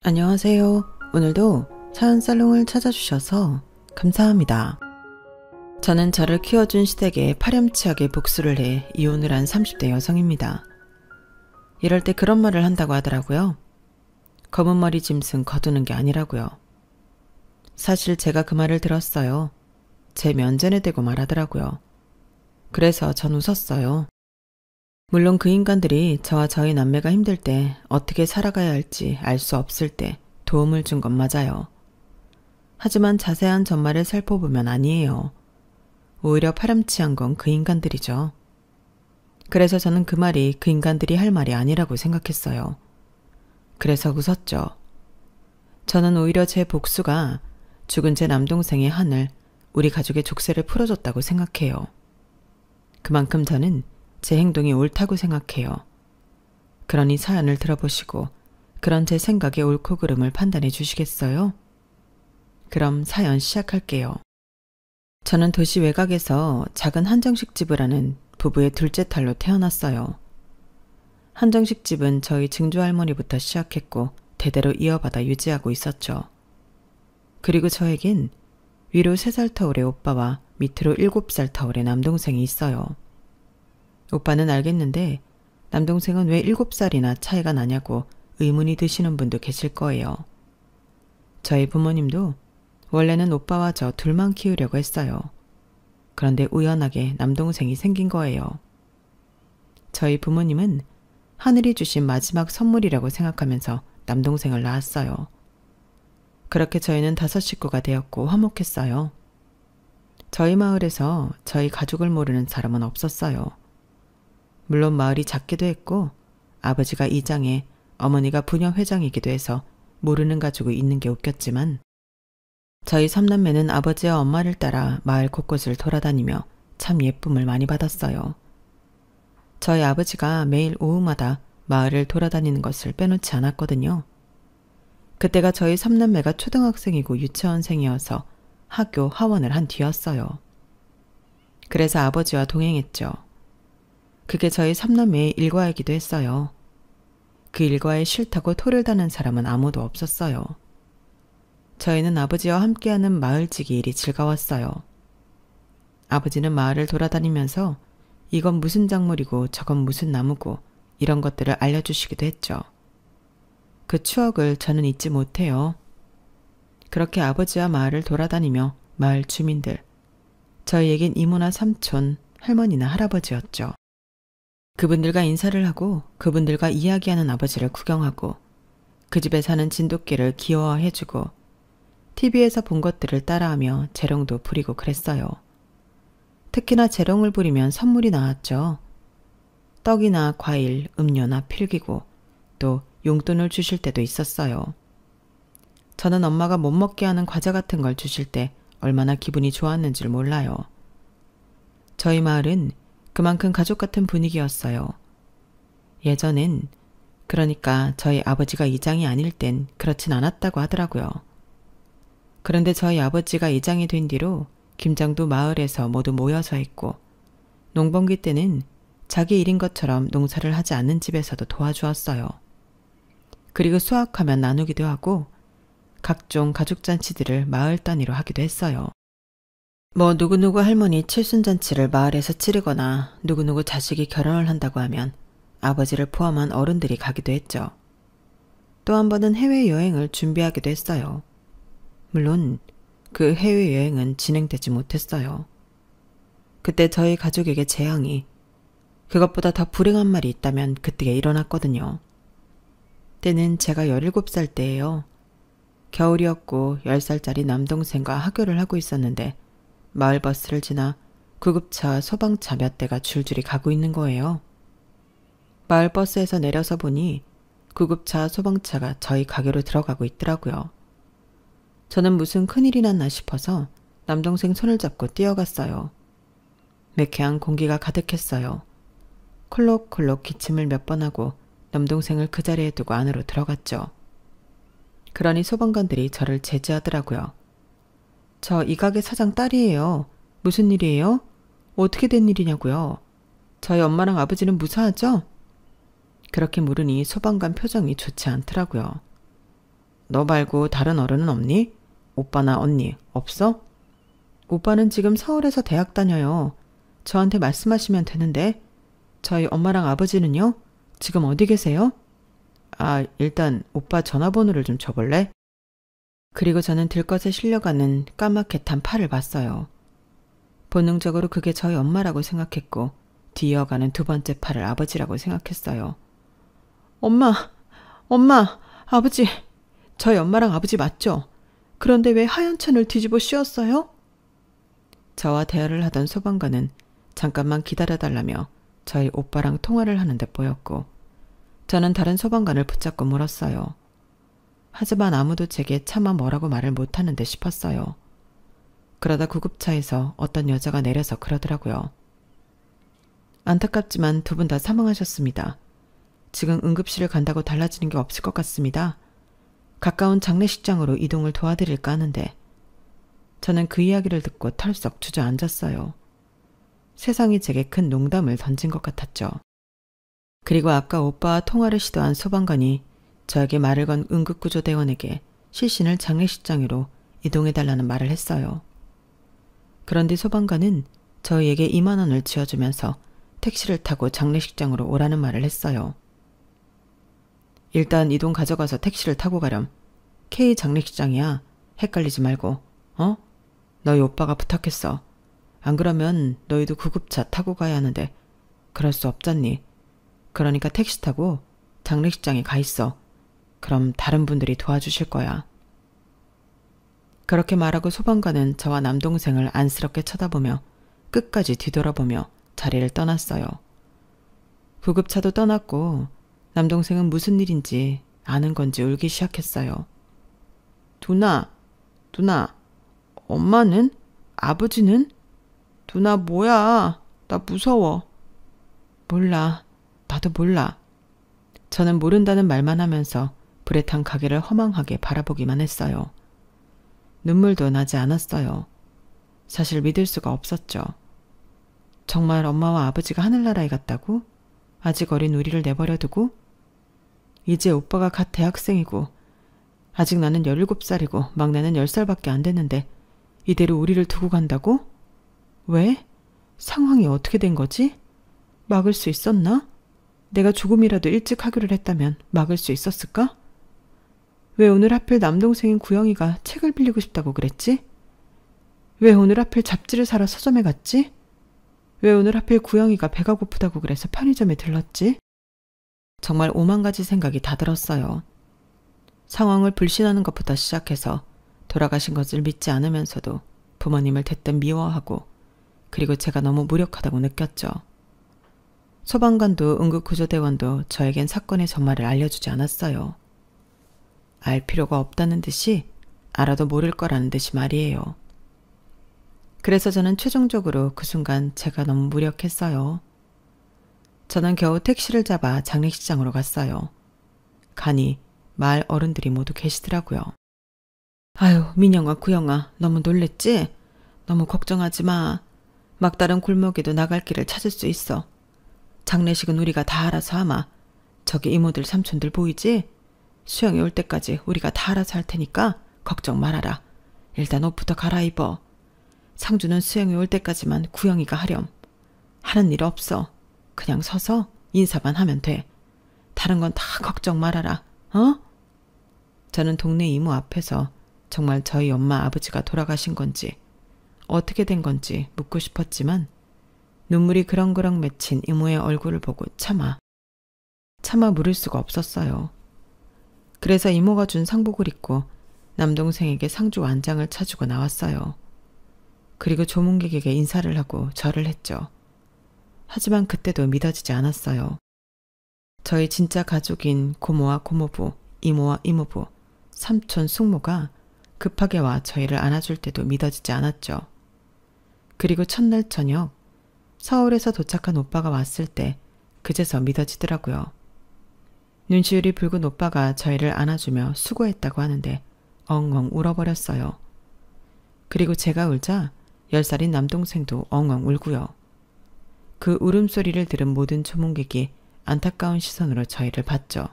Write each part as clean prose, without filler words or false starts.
안녕하세요. 오늘도 사연살롱을 찾아주셔서 감사합니다. 저는 저를 키워준 시댁에 파렴치하게 복수를 해 이혼을 한 30대 여성입니다. 이럴 때 그런 말을 한다고 하더라고요. 검은 머리 짐승 거두는 게 아니라고요. 사실 제가 그 말을 들었어요. 제 면전에 대고 말하더라고요. 그래서 전 웃었어요. 물론 그 인간들이 저와 저희 남매가 힘들 때 어떻게 살아가야 할지 알 수 없을 때 도움을 준 건 맞아요. 하지만 자세한 전말을 살펴보면 아니에요. 오히려 파렴치한 건 그 인간들이죠. 그래서 저는 그 말이 그 인간들이 할 말이 아니라고 생각했어요. 그래서 웃었죠. 저는 오히려 제 복수가 죽은 제 남동생의 한을 우리 가족의 족쇄를 풀어줬다고 생각해요. 그만큼 저는 제 행동이 옳다고 생각해요. 그러니 사연을 들어보시고 그런 제 생각의 옳고 그름을 판단해 주시겠어요? 그럼 사연 시작할게요. 저는 도시 외곽에서 작은 한정식 집을 하는 부부의 둘째 딸로 태어났어요. 한정식 집은 저희 증조할머니부터 시작했고 대대로 이어받아 유지하고 있었죠. 그리고 저에겐 위로 3살 터울의 오빠와 밑으로 7살 터울의 남동생이 있어요. 오빠는 알겠는데 남동생은 왜 7살이나 차이가 나냐고 의문이 드시는 분도 계실 거예요. 저희 부모님도 원래는 오빠와 저 둘만 키우려고 했어요. 그런데 우연하게 남동생이 생긴 거예요. 저희 부모님은 하늘이 주신 마지막 선물이라고 생각하면서 남동생을 낳았어요. 그렇게 저희는 5 식구가 되었고 화목했어요. 저희 마을에서 저희 가족을 모르는 사람은 없었어요. 물론 마을이 작기도 했고 아버지가 이장에 어머니가 부녀회장이기도 해서 모르는 가족이 있는 게 웃겼지만 저희 3남매는 아버지와 엄마를 따라 마을 곳곳을 돌아다니며 참 예쁨을 많이 받았어요. 저희 아버지가 매일 오후마다 마을을 돌아다니는 것을 빼놓지 않았거든요. 그때가 저희 3남매가 초등학생이고 유치원생이어서 학교 하원을 한 뒤였어요. 그래서 아버지와 동행했죠. 그게 저희 3남매의 일과이기도 했어요. 그 일과에 싫다고 토를 다는 사람은 아무도 없었어요. 저희는 아버지와 함께하는 마을지기 일이 즐거웠어요. 아버지는 마을을 돌아다니면서 이건 무슨 작물이고 저건 무슨 나무고 이런 것들을 알려주시기도 했죠. 그 추억을 저는 잊지 못해요. 그렇게 아버지와 마을을 돌아다니며 마을 주민들, 저희에겐 이모나 삼촌, 할머니나 할아버지였죠. 그분들과 인사를 하고 그분들과 이야기하는 아버지를 구경하고 그 집에 사는 진돗개를 귀여워해주고 TV에서 본 것들을 따라하며 재롱도 부리고 그랬어요. 특히나 재롱을 부리면 선물이 나왔죠. 떡이나 과일, 음료나 필기구, 또 용돈을 주실 때도 있었어요. 저는 엄마가 못 먹게 하는 과자 같은 걸 주실 때 얼마나 기분이 좋았는지를 몰라요. 저희 마을은 그만큼 가족 같은 분위기였어요. 예전엔, 그러니까 저희 아버지가 이장이 아닐 땐 그렇진 않았다고 하더라고요. 그런데 저희 아버지가 이장이 된 뒤로 김장도 마을에서 모두 모여서 했고 농번기 때는 자기 일인 것처럼 농사를 하지 않는 집에서도 도와주었어요. 그리고 수확하면 나누기도 하고 각종 가족잔치들을 마을 단위로 하기도 했어요. 뭐 누구누구 할머니 칠순잔치를 마을에서 치르거나 누구누구 자식이 결혼을 한다고 하면 아버지를 포함한 어른들이 가기도 했죠. 또 한 번은 해외여행을 준비하기도 했어요. 물론 그 해외여행은 진행되지 못했어요. 그때 저희 가족에게 재앙이, 그것보다 더 불행한 말이 있다면 그때 일어났거든요. 때는 제가 17살 때예요. 겨울이었고 10살짜리 남동생과 학교를 하고 있었는데 마을 버스를 지나 구급차와 소방차 몇 대가 줄줄이 가고 있는 거예요. 마을 버스에서 내려서 보니 구급차와 소방차가 저희 가게로 들어가고 있더라고요. 저는 무슨 큰일이 났나 싶어서 남동생 손을 잡고 뛰어갔어요. 매캐한 공기가 가득했어요. 콜록콜록 기침을 몇 번 하고 남동생을 그 자리에 두고 안으로 들어갔죠. 그러니 소방관들이 저를 제지하더라고요. 저 이 가게 사장 딸이에요. 무슨 일이에요? 어떻게 된 일이냐고요. 저희 엄마랑 아버지는 무사하죠? 그렇게 물으니 소방관 표정이 좋지 않더라고요. 너 말고 다른 어른은 없니? 오빠나 언니 없어? 오빠는 지금 서울에서 대학 다녀요. 저한테 말씀하시면 되는데. 저희 엄마랑 아버지는요? 지금 어디 계세요? 일단 오빠 전화번호를 좀 줘볼래? 그리고 저는 들것에 실려가는 까맣게 탄 팔을 봤어요. 본능적으로 그게 저희 엄마라고 생각했고 뒤이어가는 두 번째 팔을 아버지라고 생각했어요. 엄마, 아버지. 저희 엄마랑 아버지 맞죠? 그런데 왜 하얀 천을 뒤집어 씌웠어요? 저와 대화를 하던 소방관은 잠깐만 기다려달라며 저희 오빠랑 통화를 하는 데 보였고 저는 다른 소방관을 붙잡고 물었어요. 하지만 아무도 제게 차마 뭐라고 말을 못하는 듯 싶었어요. 그러다 구급차에서 어떤 여자가 내려서 그러더라고요. 안타깝지만 두 분 다 사망하셨습니다. 지금 응급실을 간다고 달라지는 게 없을 것 같습니다. 가까운 장례식장으로 이동을 도와드릴까 하는데 저는 그 이야기를 듣고 털썩 주저앉았어요. 세상이 제게 큰 농담을 던진 것 같았죠. 그리고 아까 오빠와 통화를 시도한 소방관이 저에게 말을 건 응급구조대원에게 시신을 장례식장으로 이동해달라는 말을 했어요. 그런데 소방관은 저희에게 2만 원을 쥐어주면서 택시를 타고 장례식장으로 오라는 말을 했어요. 일단 이 돈 가져가서 택시를 타고 가렴. K 장례식장이야. 헷갈리지 말고. 너희 오빠가 부탁했어. 안 그러면 너희도 구급차 타고 가야 하는데 그럴 수 없잖니. 그러니까 택시 타고 장례식장에 가 있어. 그럼 다른 분들이 도와주실 거야. 그렇게 말하고 소방관은 저와 남동생을 안쓰럽게 쳐다보며 끝까지 뒤돌아보며 자리를 떠났어요. 구급차도 떠났고 남동생은 무슨 일인지 아는 건지 울기 시작했어요. 누나, 엄마는? 아버지는? 누나 뭐야? 나 무서워. 몰라. 나도 몰라. 저는 모른다는 말만 하면서 불에 탄 가게를 허망하게 바라보기만 했어요. 눈물도 나지 않았어요. 사실 믿을 수가 없었죠. 정말 엄마와 아버지가 하늘나라에 갔다고? 아직 어린 우리를 내버려 두고? 이제 오빠가 갓 대학생이고 아직 나는 17살이고 막내는 10살밖에 안 됐는데 이대로 우리를 두고 간다고? 왜? 상황이 어떻게 된 거지? 막을 수 있었나? 내가 조금이라도 일찍 하기를 했다면 막을 수 있었을까? 왜 오늘 하필 남동생인 구영이가 책을 빌리고 싶다고 그랬지? 왜 오늘 하필 잡지를 사러 서점에 갔지? 왜 오늘 하필 구영이가 배가 고프다고 그래서 편의점에 들렀지? 정말 오만 가지 생각이 다 들었어요. 상황을 불신하는 것부터 시작해서 돌아가신 것을 믿지 않으면서도 부모님을 대뜸 미워하고 그리고 제가 너무 무력하다고 느꼈죠. 소방관도 응급구조대원도 저에겐 사건의 전말을 알려주지 않았어요. 알 필요가 없다는 듯이 알아도 모를 거라는 듯이 말이에요. 그래서 저는 최종적으로 그 순간 제가 너무 무력했어요. 저는 겨우 택시를 잡아 장례식장으로 갔어요. 가니 마을 어른들이 모두 계시더라고요. 아유, 민영아, 구영아, 너무 놀랬지? 너무 걱정하지 마. 막다른 골목에도 나갈 길을 찾을 수 있어. 장례식은 우리가 다 알아서 하마. 저기 이모들 삼촌들 보이지? 수영이 올 때까지 우리가 다 알아서 할 테니까 걱정 말아라. 일단 옷부터 갈아입어. 상주는 수영이 올 때까지만 구영이가 하렴. 하는 일 없어. 그냥 서서 인사만 하면 돼. 다른 건 다 걱정 말아라. 저는 동네 이모 앞에서 정말 저희 엄마 아버지가 돌아가신 건지 어떻게 된 건지 묻고 싶었지만 눈물이 그렁그렁 맺힌 이모의 얼굴을 보고 차마 물을 수가 없었어요. 그래서 이모가 준 상복을 입고 남동생에게 상주 완장을 차주고 나왔어요. 그리고 조문객에게 인사를 하고 절을 했죠. 하지만 그때도 믿어지지 않았어요. 저희 진짜 가족인 고모와 고모부, 이모와 이모부, 삼촌, 숙모가 급하게 와 저희를 안아줄 때도 믿어지지 않았죠. 그리고 첫날 저녁 서울에서 도착한 오빠가 왔을 때 그제서 믿어지더라고요. 눈시울이 붉은 오빠가 저희를 안아주며 수고했다고 하는데 엉엉 울어버렸어요. 그리고 제가 울자 10살인 남동생도 엉엉 울고요. 그 울음소리를 들은 모든 조문객이 안타까운 시선으로 저희를 봤죠.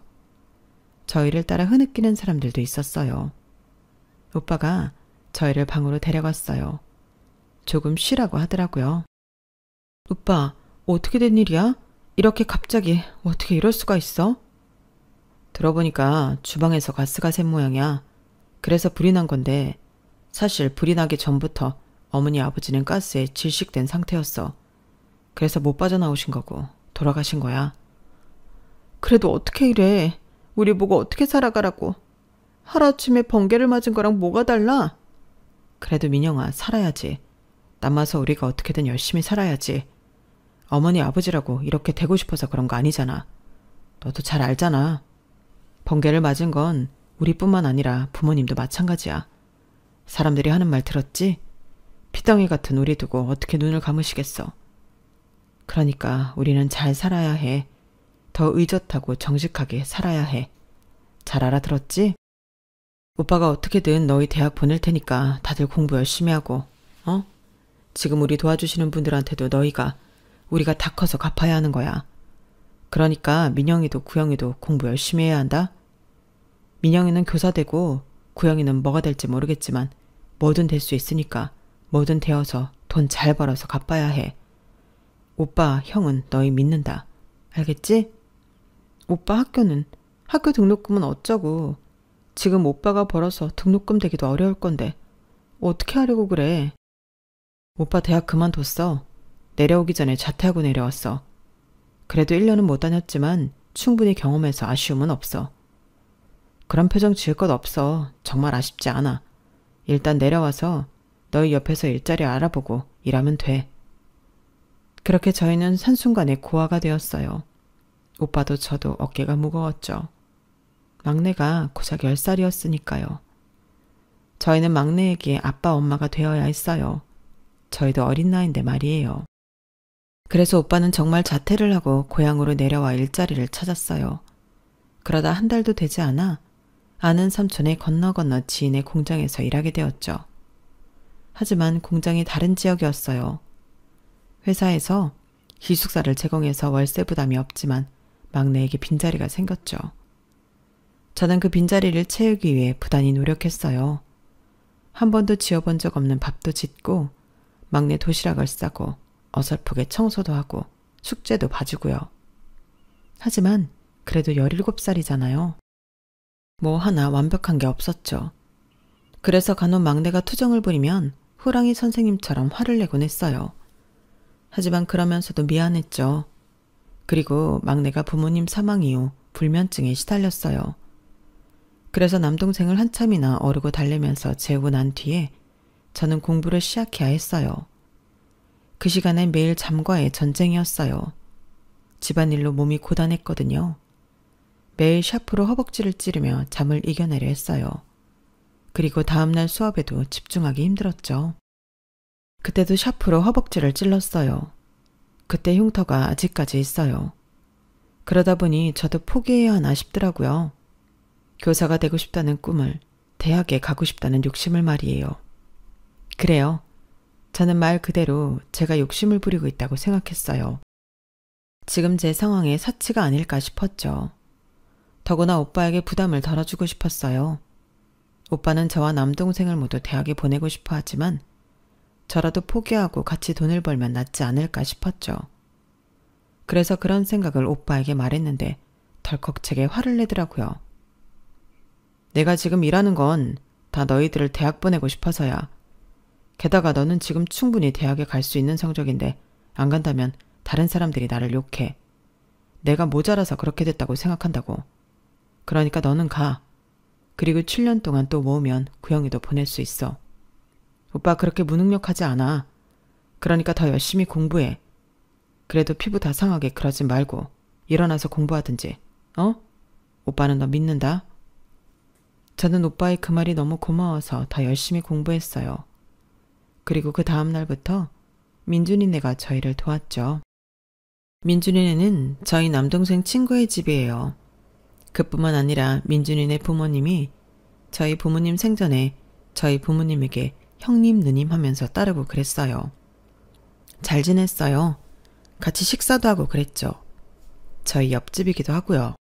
저희를 따라 흐느끼는 사람들도 있었어요. 오빠가 저희를 방으로 데려갔어요. 조금 쉬라고 하더라고요. 오빠, 어떻게 된 일이야? 이렇게 갑자기 어떻게 이럴 수가 있어? 들어보니까 주방에서 가스가 샌 모양이야. 그래서 불이 난 건데 사실 불이 나기 전부터 어머니 아버지는 가스에 질식된 상태였어. 그래서 못 빠져나오신 거고 돌아가신 거야. 그래도 어떻게 이래? 우리 보고 어떻게 살아가라고. 하루아침에 번개를 맞은 거랑 뭐가 달라? 그래도 민영아, 살아야지. 남아서 우리가 어떻게든 열심히 살아야지. 어머니 아버지라고 이렇게 되고 싶어서 그런 거 아니잖아. 너도 잘 알잖아. 번개를 맞은 건 우리뿐만 아니라 부모님도 마찬가지야. 사람들이 하는 말 들었지? 피덩이 같은 우리 두고 어떻게 눈을 감으시겠어. 그러니까 우리는 잘 살아야 해. 더 의젓하고 정직하게 살아야 해. 잘 알아들었지? 오빠가 어떻게든 너희 대학 보낼 테니까 다들 공부 열심히 하고, 지금 우리 도와주시는 분들한테도 우리가 다 커서 갚아야 하는 거야. 그러니까 민영이도 구영이도 공부 열심히 해야 한다. 민영이는 교사 되고 구영이는 뭐가 될지 모르겠지만 뭐든 될 수 있으니까 뭐든 되어서 돈 잘 벌어서 갚아야 해. 오빠, 형은 너희 믿는다. 알겠지? 오빠 학교 등록금은 어쩌고. 지금 오빠가 벌어서 등록금 대기도 어려울 건데 어떻게 하려고 그래. 오빠 대학 그만뒀어. 내려오기 전에 자퇴하고 내려왔어. 그래도 1년은 못 다녔지만 충분히 경험해서 아쉬움은 없어. 그런 표정 지을 것 없어. 정말 아쉽지 않아. 일단 내려와서 너희 옆에서 일자리 알아보고 일하면 돼. 그렇게 저희는 한순간에 고아가 되었어요. 오빠도 저도 어깨가 무거웠죠. 막내가 고작 10살이었으니까요. 저희는 막내에게 아빠 엄마가 되어야 했어요. 저희도 어린 나이인데 말이에요. 그래서 오빠는 정말 자퇴를 하고 고향으로 내려와 일자리를 찾았어요. 그러다 한 달도 되지 않아 아는 삼촌의 건너 지인의 공장에서 일하게 되었죠. 하지만 공장이 다른 지역이었어요. 회사에서 기숙사를 제공해서 월세 부담이 없지만 막내에게 빈자리가 생겼죠. 저는 그 빈자리를 채우기 위해 부단히 노력했어요. 한 번도 지어본 적 없는 밥도 짓고 막내 도시락을 싸고 어설프게 청소도 하고 숙제도 봐주고요. 하지만 그래도 17살이잖아요. 뭐 하나 완벽한 게 없었죠. 그래서 간혹 막내가 투정을 부리면 호랑이 선생님처럼 화를 내곤 했어요. 하지만 그러면서도 미안했죠. 그리고 막내가 부모님 사망 이후 불면증에 시달렸어요. 그래서 남동생을 한참이나 어르고 달래면서 재우고 난 뒤에 저는 공부를 시작해야 했어요. 그 시간엔 매일 잠과의 전쟁이었어요. 집안일로 몸이 고단했거든요. 매일 샤프로 허벅지를 찌르며 잠을 이겨내려 했어요. 그리고 다음날 수업에도 집중하기 힘들었죠. 그때도 샤프로 허벅지를 찔렀어요. 그때 흉터가 아직까지 있어요. 그러다 보니 저도 포기해야 하나 싶더라고요. 교사가 되고 싶다는 꿈을, 대학에 가고 싶다는 욕심을 말이에요. 그래요. 저는 말 그대로 제가 욕심을 부리고 있다고 생각했어요. 지금 제 상황에 사치가 아닐까 싶었죠. 더구나 오빠에게 부담을 덜어주고 싶었어요. 오빠는 저와 남동생을 모두 대학에 보내고 싶어 하지만 저라도 포기하고 같이 돈을 벌면 낫지 않을까 싶었죠. 그래서 그런 생각을 오빠에게 말했는데 덜컥 제게 화를 내더라고요. 내가 지금 일하는 건 다 너희들을 대학 보내고 싶어서야. 게다가 너는 지금 충분히 대학에 갈 수 있는 성적인데 안 간다면 다른 사람들이 나를 욕해. 내가 모자라서 그렇게 됐다고 생각한다고. 그러니까 너는 가. 그리고 7년 동안 또 모으면 구영이도 보낼 수 있어. 오빠 그렇게 무능력하지 않아. 그러니까 더 열심히 공부해. 그래도 피부 다 상하게 그러지 말고 일어나서 공부하든지. 오빠는 너 믿는다. 저는 오빠의 그 말이 너무 고마워서 더 열심히 공부했어요. 그리고 그 다음 날부터 민준이네가 저희를 도왔죠. 민준이네는 저희 남동생 친구의 집이에요. 그뿐만 아니라 민준이네 부모님이 저희 부모님 생전에 저희 부모님에게 형님 누님 하면서 따르고 그랬어요. 잘 지냈어요. 같이 식사도 하고 그랬죠. 저희 옆집이기도 하고요.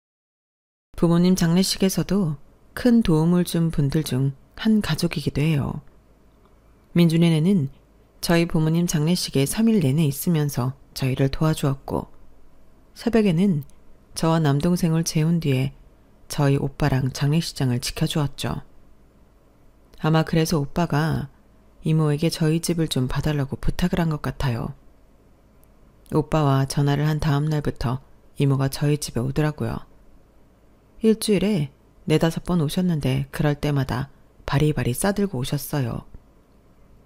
부모님 장례식에서도 큰 도움을 준 분들 중 한 가족이기도 해요. 민준이네는 저희 부모님 장례식에 3일 내내 있으면서 저희를 도와주었고, 새벽에는 저와 남동생을 재운 뒤에 저희 오빠랑 장례식장을 지켜주었죠. 아마 그래서 오빠가 이모에게 저희 집을 좀 봐달라고 부탁을 한 것 같아요. 오빠와 전화를 한 다음 날부터 이모가 저희 집에 오더라고요. 일주일에 4-5번 오셨는데 그럴 때마다 바리바리 싸들고 오셨어요.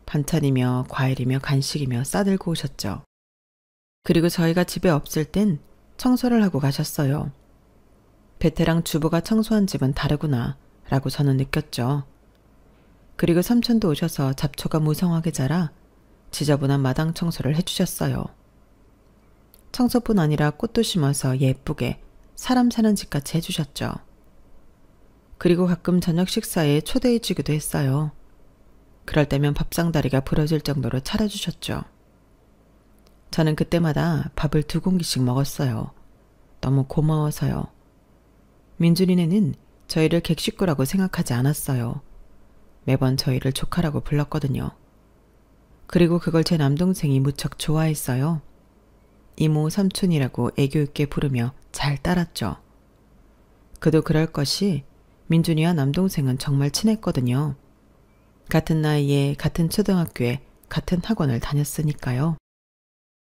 반찬이며 과일이며 간식이며 싸들고 오셨죠. 그리고 저희가 집에 없을 땐 청소를 하고 가셨어요. 베테랑 주부가 청소한 집은 다르구나 라고 저는 느꼈죠. 그리고 삼촌도 오셔서 잡초가 무성하게 자라 지저분한 마당 청소를 해주셨어요. 청소뿐 아니라 꽃도 심어서 예쁘게 사람 사는 집같이 해주셨죠. 그리고 가끔 저녁 식사에 초대해 주기도 했어요. 그럴 때면 밥상다리가 부러질 정도로 차려주셨죠. 저는 그때마다 밥을 2공기씩 먹었어요. 너무 고마워서요. 민준이네는 저희를 객식구라고 생각하지 않았어요. 매번 저희를 조카라고 불렀거든요. 그리고 그걸 제 남동생이 무척 좋아했어요. 이모 삼촌이라고 애교 있게 부르며 잘 따랐죠. 그도 그럴 것이 민준이와 남동생은 정말 친했거든요. 같은 나이에 같은 초등학교에 같은 학원을 다녔으니까요.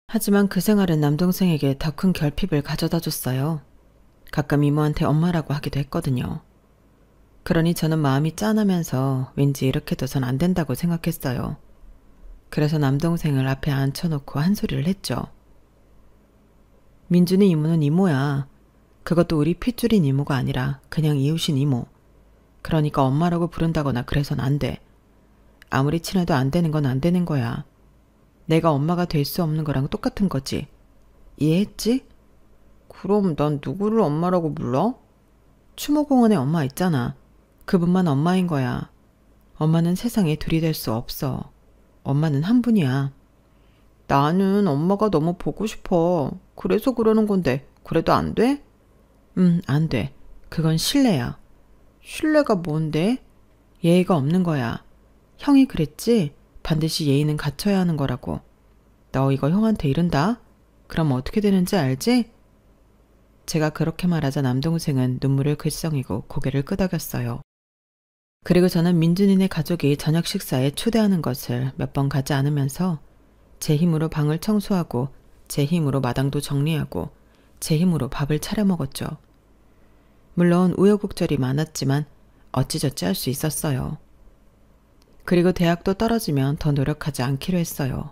하지만 그 생활은 남동생에게 더 큰 결핍을 가져다 줬어요. 가끔 이모한테 엄마라고 하기도 했거든요. 그러니 저는 마음이 짠하면서 왠지 이렇게 둬선 안 된다고 생각했어요. 그래서 남동생을 앞에 앉혀놓고 한 소리를 했죠. 민준이 이모는 이모야. 그것도 우리 핏줄인 이모가 아니라 그냥 이웃인 이모. 그러니까 엄마라고 부른다거나 그래선 안 돼. 아무리 친해도 안 되는 건 안 되는 거야. 내가 엄마가 될 수 없는 거랑 똑같은 거지. 이해했지? 그럼 난 누구를 엄마라고 불러? 추모공원에 엄마 있잖아. 그분만 엄마인 거야. 엄마는 세상에 둘이 될 수 없어. 엄마는 한 분이야. 나는 엄마가 너무 보고 싶어. 그래서 그러는 건데 그래도 안 돼? 안 돼. 그건 신뢰야. 신뢰가 뭔데? 예의가 없는 거야. 형이 그랬지? 반드시 예의는 갖춰야 하는 거라고. 너 이거 형한테 이른다? 그럼 어떻게 되는지 알지? 제가 그렇게 말하자 남동생은 눈물을 글썽이고 고개를 끄덕였어요. 그리고 저는 민준이네 가족이 저녁 식사에 초대하는 것을 몇 번 가지 않으면서 제 힘으로 방을 청소하고 제 힘으로 마당도 정리하고 제 힘으로 밥을 차려 먹었죠. 물론 우여곡절이 많았지만 어찌저찌 할 수 있었어요. 그리고 대학도 떨어지면 더 노력하지 않기로 했어요.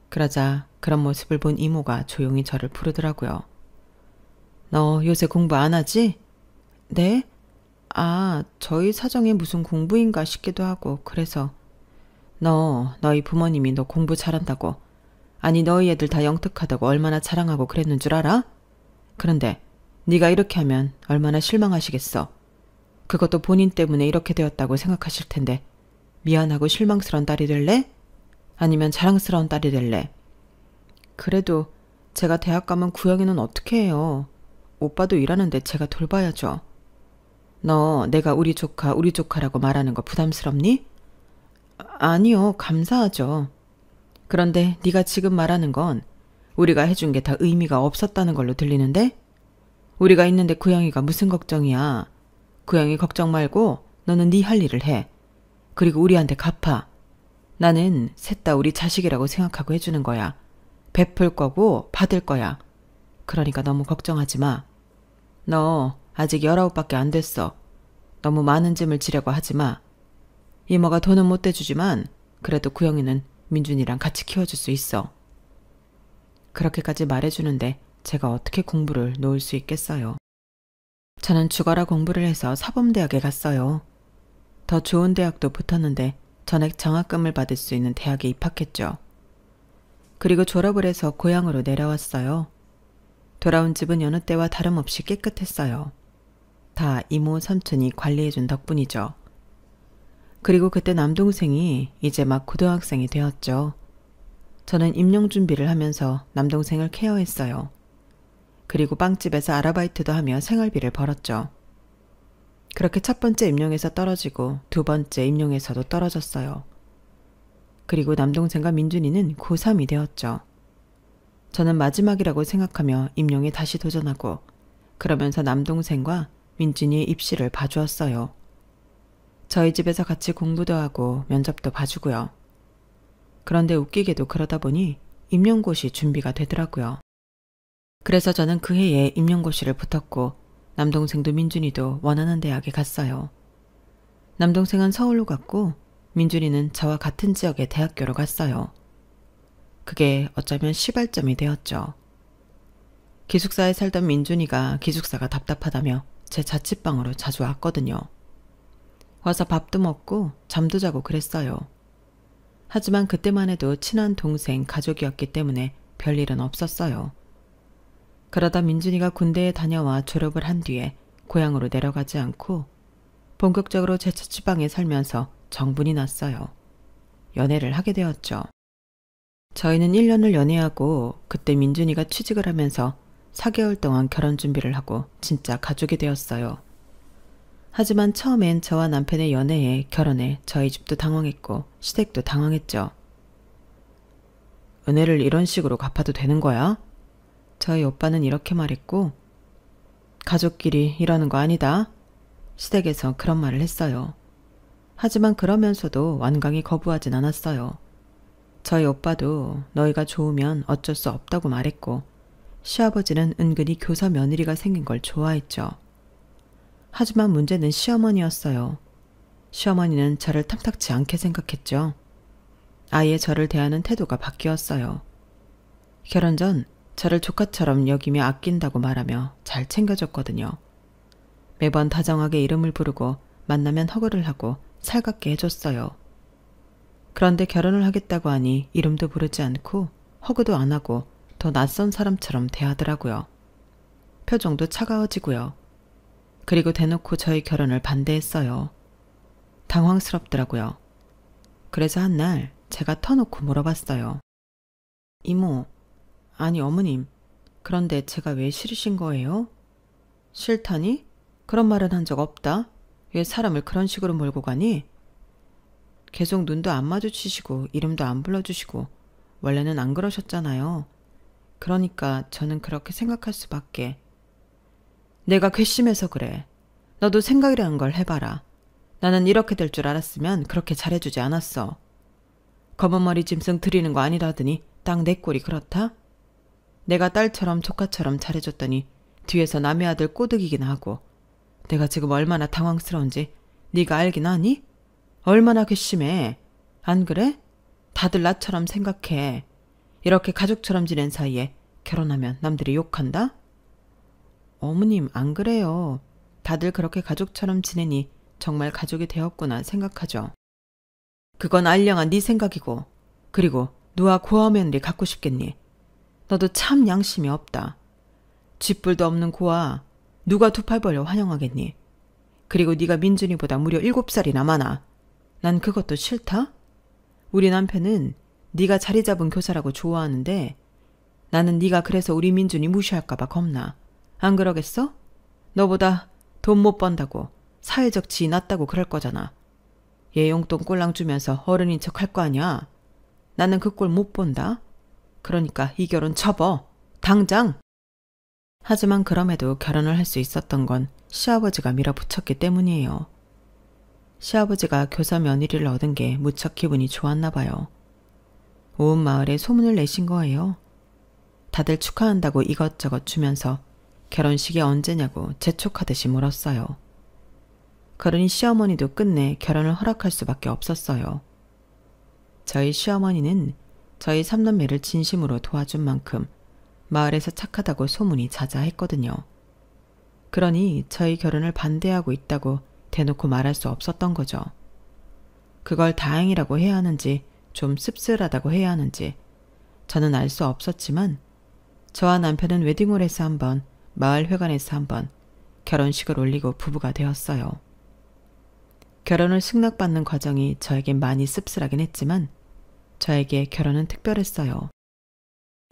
그러자 그런 모습을 본 이모가 조용히 저를 부르더라고요. 너 요새 공부 안 하지? 네? 아, 저희 사정이 무슨 공부인가 싶기도 하고 그래서 너희 부모님이 너 공부 잘한다고 아니 너희 애들 다 영특하다고 얼마나 자랑하고 그랬는 줄 알아? 그런데 네가 이렇게 하면 얼마나 실망하시겠어. 그것도 본인 때문에 이렇게 되었다고 생각하실 텐데 미안하고 실망스러운 딸이 될래? 아니면 자랑스러운 딸이 될래? 그래도 제가 대학 가면 구영이는 어떻게 해요? 오빠도 일하는데 제가 돌봐야죠. 너 내가 우리 조카라고 말하는 거 부담스럽니? 아니요, 감사하죠. 그런데 네가 지금 말하는 건 우리가 해준 게 다 의미가 없었다는 걸로 들리는데? 우리가 있는데 구영이가 무슨 걱정이야. 구영이 걱정 말고 너는 네 할 일을 해. 그리고 우리한테 갚아. 나는 셋 다 우리 자식이라고 생각하고 해주는 거야. 베풀 거고 받을 거야. 그러니까 너무 걱정하지 마. 너 아직 19밖에 안 됐어. 너무 많은 짐을 지려고 하지 마. 이모가 돈은 못 대주지만 그래도 구영이는 민준이랑 같이 키워줄 수 있어. 그렇게까지 말해주는데 제가 어떻게 공부를 놓을 수 있겠어요. 저는 죽어라 공부를 해서 사범대학에 갔어요. 더 좋은 대학도 붙었는데 전액 장학금을 받을 수 있는 대학에 입학했죠. 그리고 졸업을 해서 고향으로 내려왔어요. 돌아온 집은 여느 때와 다름없이 깨끗했어요. 다 이모 삼촌이 관리해준 덕분이죠. 그리고 그때 남동생이 이제 막 고등학생이 되었죠. 저는 임용 준비를 하면서 남동생을 케어했어요. 그리고 빵집에서 아르바이트도 하며 생활비를 벌었죠. 그렇게 첫 번째 임용에서 떨어지고 두 번째 임용에서도 떨어졌어요. 그리고 남동생과 민준이는 고3이 되었죠. 저는 마지막이라고 생각하며 임용에 다시 도전하고 그러면서 남동생과 민준이의 입시를 봐주었어요. 저희 집에서 같이 공부도 하고 면접도 봐주고요. 그런데 웃기게도 그러다 보니 임용고시 준비가 되더라고요. 그래서 저는 그 해에 임용고시를 붙었고 남동생도 민준이도 원하는 대학에 갔어요. 남동생은 서울로 갔고 민준이는 저와 같은 지역의 대학교로 갔어요. 그게 어쩌면 시발점이 되었죠. 기숙사에 살던 민준이가 기숙사가 답답하다며 제 자취방으로 자주 왔거든요. 와서 밥도 먹고 잠도 자고 그랬어요. 하지만 그때만 해도 친한 동생 가족이었기 때문에 별일은 없었어요. 그러다 민준이가 군대에 다녀와 졸업을 한 뒤에 고향으로 내려가지 않고 본격적으로 제 자취방에 살면서 정분이 났어요. 연애를 하게 되었죠. 저희는 1년을 연애하고 그때 민준이가 취직을 하면서 4개월 동안 결혼 준비를 하고 진짜 가족이 되었어요. 하지만 처음엔 저와 남편의 연애에 결혼에 저희 집도 당황했고 시댁도 당황했죠. 은혜를 이런 식으로 갚아도 되는 거야? 저희 오빠는 이렇게 말했고 가족끼리 이러는 거 아니다. 시댁에서 그런 말을 했어요. 하지만 그러면서도 완강히 거부하진 않았어요. 저희 오빠도 너희가 좋으면 어쩔 수 없다고 말했고 시아버지는 은근히 교사 며느리가 생긴 걸 좋아했죠. 하지만 문제는 시어머니였어요. 시어머니는 저를 탐탁치 않게 생각했죠. 아예 저를 대하는 태도가 바뀌었어요. 결혼 전 저를 조카처럼 여기며 아낀다고 말하며 잘 챙겨줬거든요. 매번 다정하게 이름을 부르고 만나면 허그를 하고 살갑게 해줬어요. 그런데 결혼을 하겠다고 하니 이름도 부르지 않고 허그도 안 하고 더 낯선 사람처럼 대하더라고요. 표정도 차가워지고요. 그리고 대놓고 저희 결혼을 반대했어요. 당황스럽더라고요. 그래서 한 날 제가 터놓고 물어봤어요. 이모, 아니 어머님, 그런데 제가 왜 싫으신 거예요? 싫다니? 그런 말은 한 적 없다. 왜 사람을 그런 식으로 몰고 가니? 계속 눈도 안 마주치시고 이름도 안 불러주시고 원래는 안 그러셨잖아요. 그러니까 저는 그렇게 생각할 수밖에. 내가 괘씸해서 그래. 너도 생각이라는 걸 해봐라. 나는 이렇게 될 줄 알았으면 그렇게 잘해주지 않았어. 검은 머리 짐승 들이는 거 아니라더니 딱 내 꼴이 그렇다? 내가 딸처럼 조카처럼 잘해줬더니 뒤에서 남의 아들 꼬드기긴 하고 내가 지금 얼마나 당황스러운지 네가 알긴 아니? 얼마나 괘씸해. 안 그래? 다들 나처럼 생각해. 이렇게 가족처럼 지낸 사이에 결혼하면 남들이 욕한다? 어머님 안 그래요. 다들 그렇게 가족처럼 지내니 정말 가족이 되었구나 생각하죠. 그건 알량한 네 생각이고 그리고 누가 고아 며느리 갖고 싶겠니? 너도 참 양심이 없다. 쥐뿔도 없는 고아 누가 두 팔 벌려 환영하겠니? 그리고 네가 민준이보다 무려 7살이나 많아. 난 그것도 싫다? 우리 남편은 네가 자리 잡은 교사라고 좋아하는데 나는 네가 그래서 우리 민준이 무시할까 봐 겁나. 안 그러겠어? 너보다 돈 못 번다고 사회적 지위 낮다고 그럴 거잖아. 얘 용돈 꼴랑 주면서 어른인 척 할 거 아니야. 나는 그 꼴 못 본다. 그러니까 이 결혼 접어. 당장. 하지만 그럼에도 결혼을 할 수 있었던 건 시아버지가 밀어붙였기 때문이에요. 시아버지가 교사 며느리를 얻은 게 무척 기분이 좋았나 봐요. 온 마을에 소문을 내신 거예요. 다들 축하한다고 이것저것 주면서 결혼식이 언제냐고 재촉하듯이 물었어요. 그러니 시어머니도 끝내 결혼을 허락할 수밖에 없었어요. 저희 시어머니는 저희 삼남매를 진심으로 도와준 만큼 마을에서 착하다고 소문이 자자했거든요. 그러니 저희 결혼을 반대하고 있다고 대놓고 말할 수 없었던 거죠. 그걸 다행이라고 해야 하는지 좀 씁쓸하다고 해야 하는지 저는 알 수 없었지만 저와 남편은 웨딩홀에서 한 번, 마을회관에서 한 번 결혼식을 올리고 부부가 되었어요. 결혼을 승낙받는 과정이 저에겐 많이 씁쓸하긴 했지만 저에게 결혼은 특별했어요.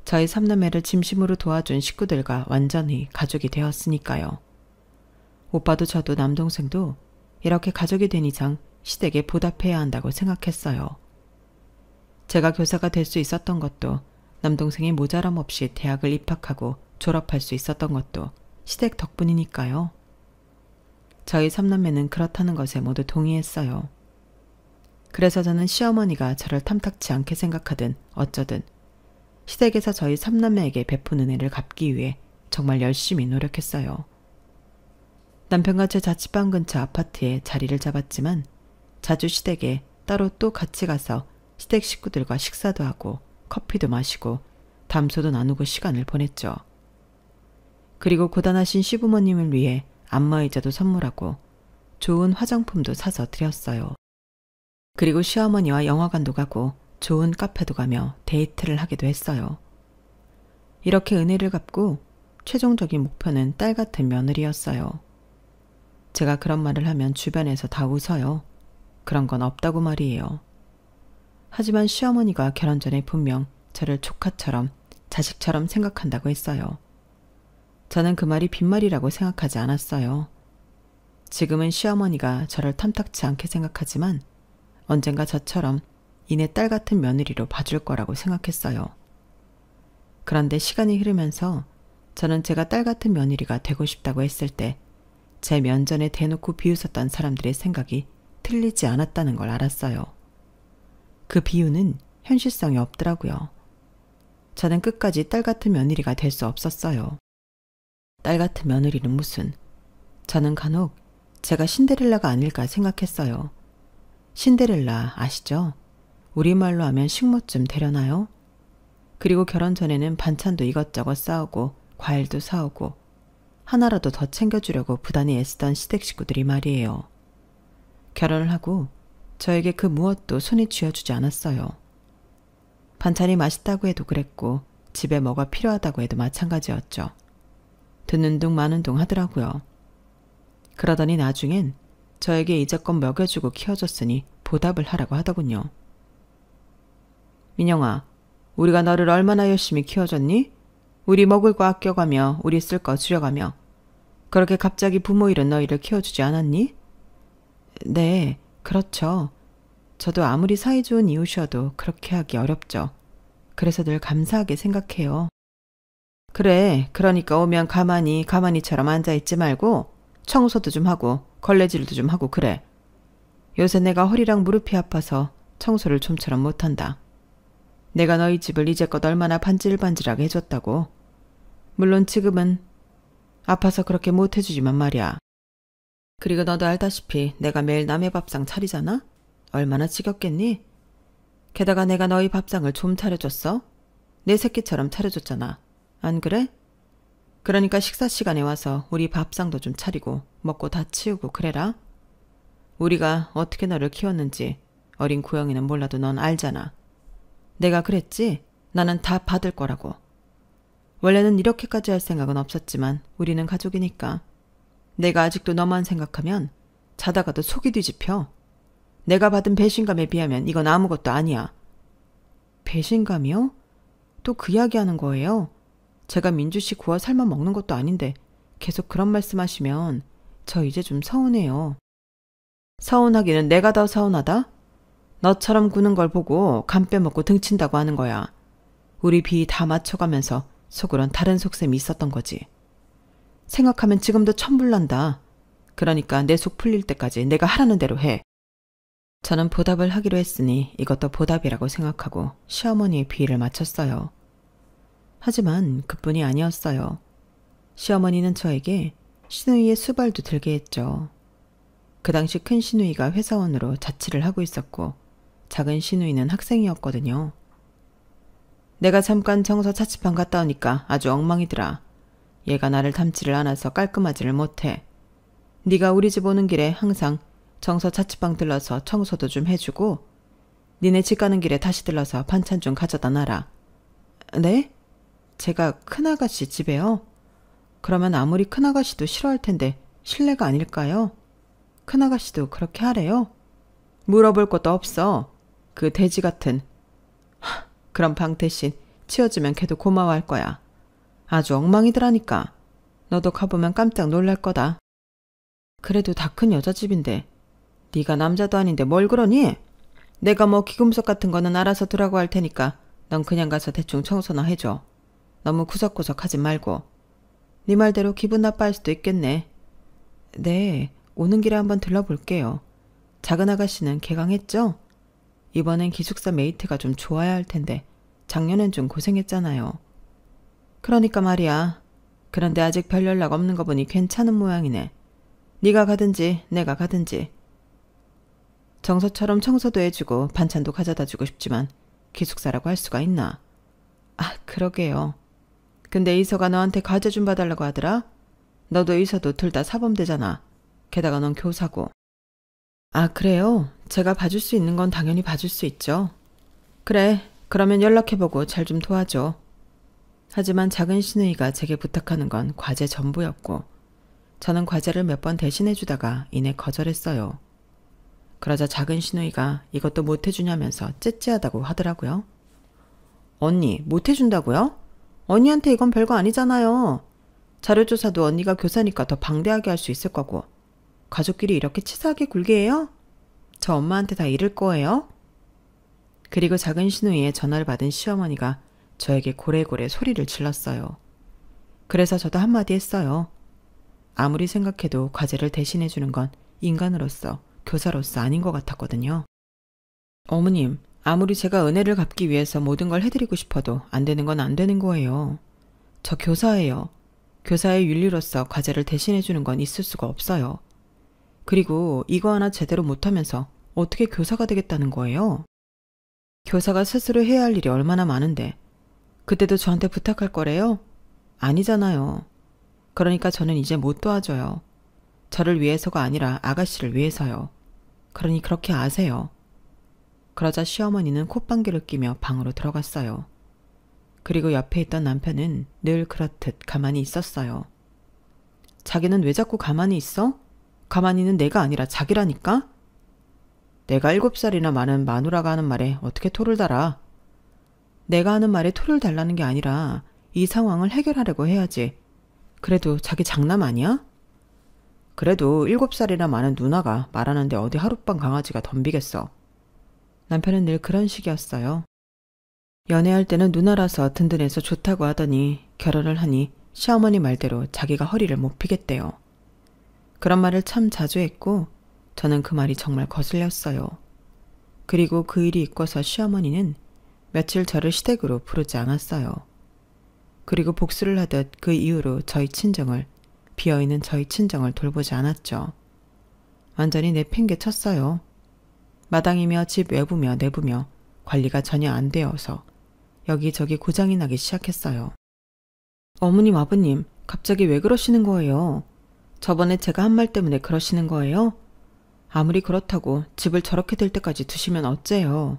저희 삼남매를 진심으로 도와준 식구들과 완전히 가족이 되었으니까요. 오빠도 저도 남동생도 이렇게 가족이 된 이상 시댁에 보답해야 한다고 생각했어요. 제가 교사가 될 수 있었던 것도, 남동생이 모자람 없이 대학을 입학하고 졸업할 수 있었던 것도 시댁 덕분이니까요. 저희 3남매는 그렇다는 것에 모두 동의했어요. 그래서 저는 시어머니가 저를 탐탁치 않게 생각하든 어쩌든 시댁에서 저희 3남매에게 베푼 은혜를 갚기 위해 정말 열심히 노력했어요. 남편과 제 자취방 근처 아파트에 자리를 잡았지만 자주 시댁에 따로 또 같이 가서 시댁 식구들과 식사도 하고 커피도 마시고 담소도 나누고 시간을 보냈죠. 그리고 고단하신 시부모님을 위해 안마의자도 선물하고 좋은 화장품도 사서 드렸어요. 그리고 시어머니와 영화관도 가고 좋은 카페도 가며 데이트를 하기도 했어요. 이렇게 은혜를 갚고 최종적인 목표는 딸 같은 며느리였어요. 제가 그런 말을 하면 주변에서 다 웃어요. 그런 건 없다고 말이에요. 하지만 시어머니가 결혼 전에 분명 저를 조카처럼 자식처럼 생각한다고 했어요. 저는 그 말이 빈말이라고 생각하지 않았어요. 지금은 시어머니가 저를 탐탁치 않게 생각하지만 언젠가 저처럼 이내 딸 같은 며느리로 봐줄 거라고 생각했어요. 그런데 시간이 흐르면서 저는 제가 딸 같은 며느리가 되고 싶다고 했을 때 제 면전에 대놓고 비웃었던 사람들의 생각이 틀리지 않았다는 걸 알았어요. 그 비유는 현실성이 없더라고요. 저는 끝까지 딸 같은 며느리가 될 수 없었어요. 딸 같은 며느리는 무슨, 저는 간혹 제가 신데렐라가 아닐까 생각했어요. 신데렐라 아시죠? 우리말로 하면 식모쯤 되려나요? 그리고 결혼 전에는 반찬도 이것저것 싸우고 과일도 사오고 하나라도 더 챙겨주려고 부단히 애쓰던 시댁 식구들이 말이에요. 결혼을 하고 저에게 그 무엇도 손에 쥐어주지 않았어요. 반찬이 맛있다고 해도 그랬고 집에 뭐가 필요하다고 해도 마찬가지였죠. 듣는 둥 마는 둥 하더라고요. 그러더니 나중엔 저에게 이제껏 먹여주고 키워줬으니 보답을 하라고 하더군요. 민영아, 우리가 너를 얼마나 열심히 키워줬니? 우리 먹을 거 아껴가며 우리 쓸 거 줄여가며 그렇게 갑자기 부모 잃은 너희를 키워주지 않았니? 네, 그렇죠. 저도 아무리 사이 좋은 이웃이어도 그렇게 하기 어렵죠. 그래서 늘 감사하게 생각해요. 그래, 그러니까 오면 가만히처럼 앉아있지 말고 청소도 좀 하고 걸레질도 좀 하고 그래. 요새 내가 허리랑 무릎이 아파서 청소를 좀처럼 못한다. 내가 너희 집을 이제껏 얼마나 반질반질하게 해줬다고. 물론 지금은 아파서 그렇게 못해주지만 말이야. 그리고 너도 알다시피 내가 매일 남의 밥상 차리잖아? 얼마나 지겹겠니? 게다가 내가 너희 밥상을 좀 차려줬어? 내 새끼처럼 차려줬잖아. 안 그래? 그러니까 식사 시간에 와서 우리 밥상도 좀 차리고 먹고 다 치우고 그래라. 우리가 어떻게 너를 키웠는지 어린 구영이는 몰라도 넌 알잖아. 내가 그랬지? 나는 다 받을 거라고. 원래는 이렇게까지 할 생각은 없었지만 우리는 가족이니까. 내가 아직도 너만 생각하면 자다가도 속이 뒤집혀. 내가 받은 배신감에 비하면 이건 아무것도 아니야. 배신감이요? 또 그 이야기하는 거예요? 제가 민주씨 구워 삶아 먹는 것도 아닌데 계속 그런 말씀하시면 저 이제 좀 서운해요. 서운하기는 내가 더 서운하다? 너처럼 구는 걸 보고 간 빼먹고 등친다고 하는 거야. 우리 비 다 맞춰가면서 속으론 다른 속셈이 있었던 거지. 생각하면 지금도 천불난다. 그러니까 내 속 풀릴 때까지 내가 하라는 대로 해. 저는 보답을 하기로 했으니 이것도 보답이라고 생각하고 시어머니의 비위를 맞췄어요. 하지만 그뿐이 아니었어요. 시어머니는 저에게 시누이의 수발도 들게 했죠. 그 당시 큰 시누이가 회사원으로 자취를 하고 있었고 작은 시누이는 학생이었거든요. 내가 잠깐 정서 자취방 갔다 오니까 아주 엉망이더라. 얘가 나를 닮지를 않아서 깔끔하지를 못해. 네가 우리 집 오는 길에 항상 정서 자취방 들러서 청소도 좀 해주고 니네 집 가는 길에 다시 들러서 반찬 좀 가져다 놔라. 네? 제가 큰아가씨 집에요? 그러면 아무리 큰아가씨도 싫어할 텐데 실례가 아닐까요? 큰아가씨도 그렇게 하래요? 물어볼 것도 없어. 그 돼지 같은. 그럼 방 대신 치워주면 걔도 고마워할 거야. 아주 엉망이더라니까. 너도 가보면 깜짝 놀랄 거다. 그래도 다 큰 여자 집인데 네가 남자도 아닌데 뭘 그러니? 내가 뭐 기금속 같은 거는 알아서 두라고 할 테니까 넌 그냥 가서 대충 청소나 해줘. 너무 구석구석 하지 말고. 네 말대로 기분 나빠할 수도 있겠네. 네, 오는 길에 한번 들러볼게요. 작은 아가씨는 개강했죠? 이번엔 기숙사 메이트가 좀 좋아야 할 텐데 작년엔 좀 고생했잖아요. 그러니까 말이야. 그런데 아직 별 연락 없는 거 보니 괜찮은 모양이네. 네가 가든지 내가 가든지. 정서처럼 청소도 해주고 반찬도 가져다주고 싶지만 기숙사라고 할 수가 있나? 아, 그러게요. 근데 이서가 너한테 과제 좀 봐달라고 하더라? 너도 이서도 둘 다 사범대잖아. 게다가 넌 교사고. 아, 그래요? 제가 봐줄 수 있는 건 당연히 봐줄 수 있죠. 그래, 그러면 연락해보고 잘 좀 도와줘. 하지만 작은 신우이가 제게 부탁하는 건 과제 전부였고 저는 과제를 몇 번 대신해주다가 이내 거절했어요. 그러자 작은 신우이가 이것도 못해주냐면서 째째하다고 하더라고요. 언니, 못해준다고요? 언니한테 이건 별거 아니잖아요. 자료조사도 언니가 교사니까 더 방대하게 할 수 있을 거고. 가족끼리 이렇게 치사하게 굴게 해요? 저 엄마한테 다 이를 거예요? 그리고 작은 신우이의 전화를 받은 시어머니가 저에게 고래고래 소리를 질렀어요. 그래서 저도 한마디 했어요. 아무리 생각해도 과제를 대신해주는 건 인간으로서, 교사로서 아닌 것 같았거든요. 어머님, 아무리 제가 은혜를 갚기 위해서 모든 걸 해드리고 싶어도 안 되는 건 안 되는 거예요. 저 교사예요. 교사의 윤리로서 과제를 대신해주는 건 있을 수가 없어요. 그리고 이거 하나 제대로 못하면서 어떻게 교사가 되겠다는 거예요? 교사가 스스로 해야 할 일이 얼마나 많은데 그때도 저한테 부탁할 거래요? 아니잖아요. 그러니까 저는 이제 못 도와줘요. 저를 위해서가 아니라 아가씨를 위해서요. 그러니 그렇게 아세요. 그러자 시어머니는 콧방귀를 끼며 방으로 들어갔어요. 그리고 옆에 있던 남편은 늘 그렇듯 가만히 있었어요. 자기는 왜 자꾸 가만히 있어? 가만히는 내가 아니라 자기라니까? 내가 7살이나 많은 마누라가 하는 말에 어떻게 토를 달아? 내가 하는 말에 토를 달라는 게 아니라 이 상황을 해결하려고 해야지. 그래도 자기 장남 아니야? 그래도 7살이나 많은 누나가 말하는데 어디 하룻밤 강아지가 덤비겠어. 남편은 늘 그런 식이었어요. 연애할 때는 누나라서 든든해서 좋다고 하더니 결혼을 하니 시어머니 말대로 자기가 허리를 못 피겠대요. 그런 말을 참 자주 했고 저는 그 말이 정말 거슬렸어요. 그리고 그 일이 있고서 시어머니는 며칠 저를 시댁으로 부르지 않았어요. 그리고 복수를 하듯 그 이후로 비어있는 저희 친정을 돌보지 않았죠. 완전히 내팽개쳤어요. 마당이며 집 외부며 내부며 관리가 전혀 안 되어서 여기저기 고장이 나기 시작했어요. 어머님, 아버님, 갑자기 왜 그러시는 거예요? 저번에 제가 한 말 때문에 그러시는 거예요? 아무리 그렇다고 집을 저렇게 될 때까지 두시면 어째요?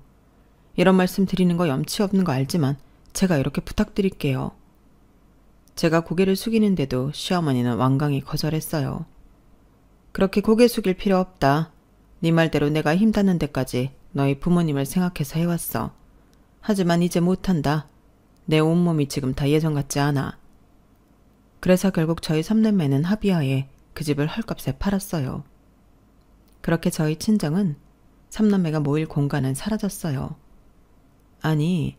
이런 말씀 드리는 거 염치 없는 거 알지만 제가 이렇게 부탁드릴게요. 제가 고개를 숙이는데도 시어머니는 완강히 거절했어요. 그렇게 고개 숙일 필요 없다. 네 말대로 내가 힘 닿는 데까지 너희 부모님을 생각해서 해왔어. 하지만 이제 못한다. 내 온몸이 지금 다 예전 같지 않아. 그래서 결국 저희 3남매는 합의하에 그 집을 헐값에 팔았어요. 그렇게 저희 친정은 3남매가 모일 공간은 사라졌어요. 아니,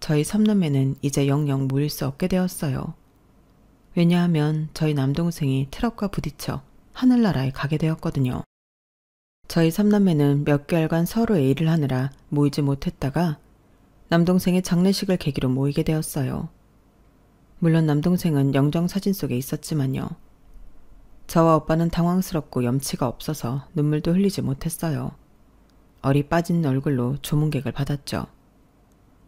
저희 3남매는 이제 영영 모일 수 없게 되었어요. 왜냐하면 저희 남동생이 트럭과 부딪혀 하늘나라에 가게 되었거든요. 저희 3남매는 몇 개월간 서로의 일을 하느라 모이지 못했다가 남동생의 장례식을 계기로 모이게 되었어요. 물론 남동생은 영정사진 속에 있었지만요. 저와 오빠는 당황스럽고 염치가 없어서 눈물도 흘리지 못했어요. 얼이 빠진 얼굴로 조문객을 받았죠.